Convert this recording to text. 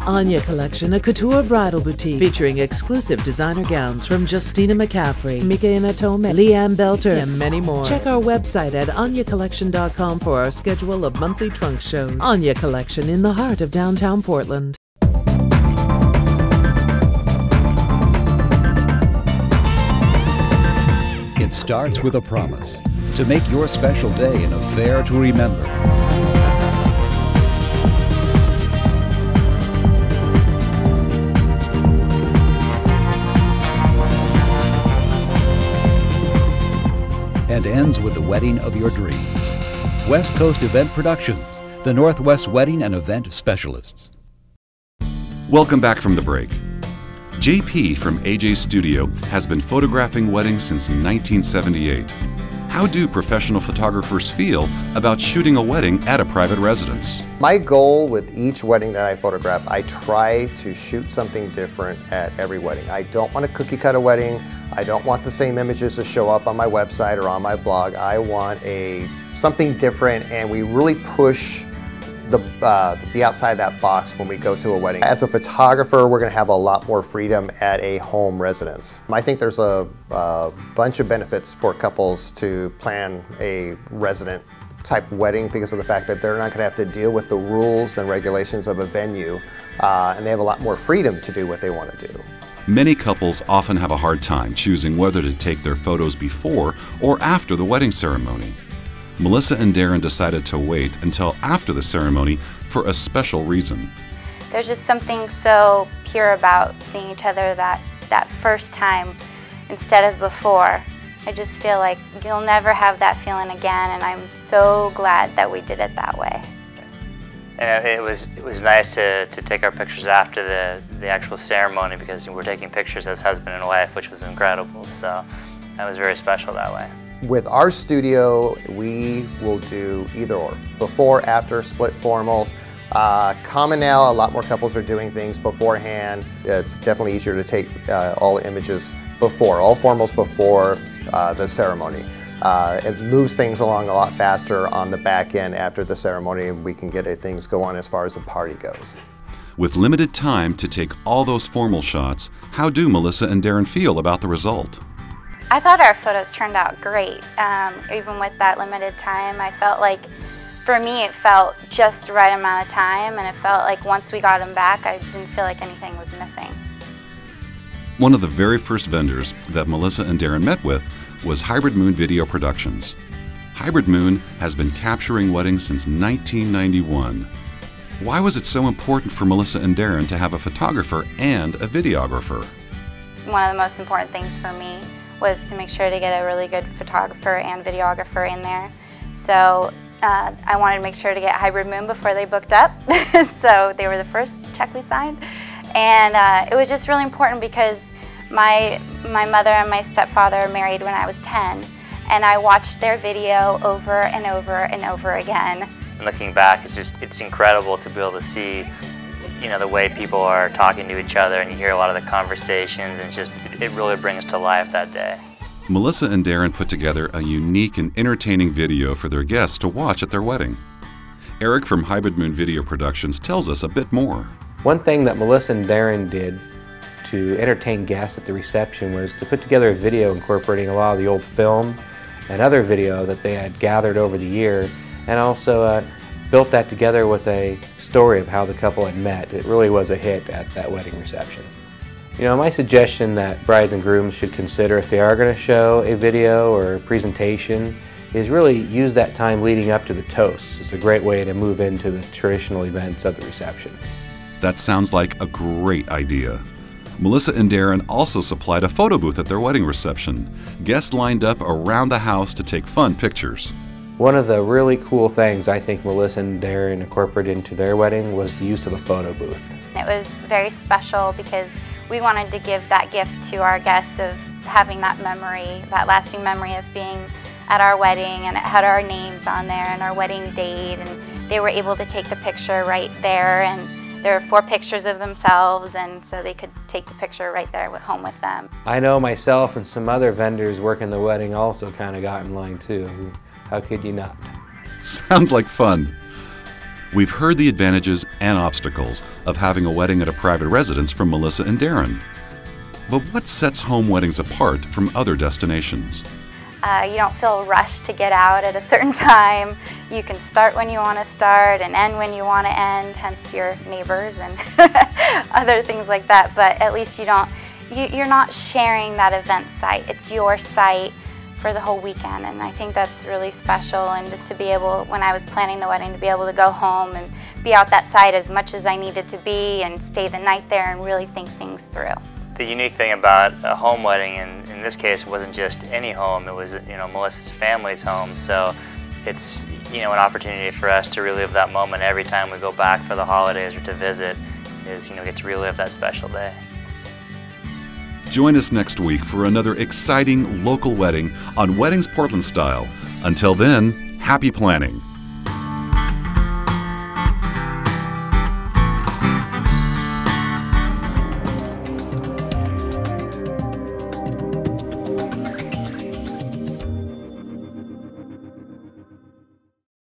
Anya Collection, a couture bridal boutique featuring exclusive designer gowns from Justina McCaffrey, Micaela Tome, Leanne Belter, and many more. Check our website at anyacollection.com for our schedule of monthly trunk shows. Anya Collection in the heart of downtown Portland. It starts with a promise to make your special day an affair to remember. And ends with the wedding of your dreams. West Coast Event Productions, the Northwest Wedding and Event Specialists. Welcome back from the break. JP from AJ Studio has been photographing weddings since 1978. How do professional photographers feel about shooting a wedding at a private residence? My goal with each wedding that I photograph, I try to shoot something different at every wedding. I don't want a cookie cutter wedding. I don't want the same images to show up on my website or on my blog. I want something different, and we really push to be outside that box when we go to a wedding. As a photographer, we're going to have a lot more freedom at a home residence. I think there's a bunch of benefits for couples to plan a resident type wedding because of the fact that they're not going to have to deal with the rules and regulations of a venue, and they have a lot more freedom to do what they want to do. Many couples often have a hard time choosing whether to take their photos before or after the wedding ceremony. Melissa and Darren decided to wait until after the ceremony for a special reason. There's just something so pure about seeing each other that first time instead of before. I just feel like you'll never have that feeling again, and I'm so glad that we did it that way. And it was nice to take our pictures after the actual ceremony, because we're taking pictures as husband and wife, which was incredible. So that was very special that way. With our studio, we will do either or, before, after, split formals. Common now, a lot more couples are doing things beforehand. It's definitely easier to take all images before, all formals before the ceremony. It moves things along a lot faster on the back end after the ceremony, and we can get things going as far as the party goes. With limited time to take all those formal shots, how do Melissa and Darren feel about the result? I thought our photos turned out great. Even with that limited time, I felt like, for me, it felt just the right amount of time, and it felt like once we got them back, I didn't feel like anything was missing. One of the very first vendors that Melissa and Darren met with was Hybrid Moon Video Productions. Hybrid Moon has been capturing weddings since 1991. Why was it so important for Melissa and Darren to have a photographer and a videographer? One of the most important things for me was to make sure to get a really good photographer and videographer in there. So I wanted to make sure to get Hybrid Moon before they booked up. So they were the first check we signed. And it was just really important because my mother and my stepfather are married when I was 10, and I watched their video over and over and over again. And looking back, it's incredible to be able to see, you know, the way people are talking to each other, and you hear a lot of the conversations, and it really brings to life that day. Melissa and Darren put together a unique and entertaining video for their guests to watch at their wedding. Eric from Hybrid Moon Video Productions tells us a bit more. One thing that Melissa and Darren did to entertain guests at the reception was to put together a video incorporating a lot of the old film and other video that they had gathered over the year, and also built that together with a story of how the couple had met. It really was a hit at that wedding reception. You know, my suggestion that brides and grooms should consider if they are going to show a video or a presentation is really use that time leading up to the toast. It's a great way to move into the traditional events of the reception. That sounds like a great idea. Melissa and Darren also supplied a photo booth at their wedding reception. Guests lined up around the house to take fun pictures. One of the really cool things I think Melissa and Darren incorporated into their wedding was the use of a photo booth. It was very special because we wanted to give that gift to our guests of having that memory, that lasting memory of being at our wedding, and it had our names on there and our wedding date, and they were able to take the picture right there, and there were 4 pictures of themselves, and so they could take the picture right there at home with them. I know myself and some other vendors working the wedding also kind of got in line too. How could you not? Sounds like fun. We've heard the advantages and obstacles of having a wedding at a private residence from Melissa and Darren. But what sets home weddings apart from other destinations? You don't feel rushed to get out at a certain time. You can start when you want to start and end when you want to end, hence your neighbors and other things like that. But at least you're not sharing that event site. It's your site for the whole weekend, and I think that's really special. And just to be able, when I was planning the wedding, to be able to go home and be out that site as much as I needed to be and stay the night there and really think things through. The unique thing about a home wedding, in this case, it wasn't just any home, it was, you know, Melissa's family's home. So it's, you know, an opportunity for us to relive that moment every time we go back for the holidays or to visit, is, you know, get to relive that special day. Join us next week for another exciting local wedding on Weddings Portland Style. Until then, happy planning.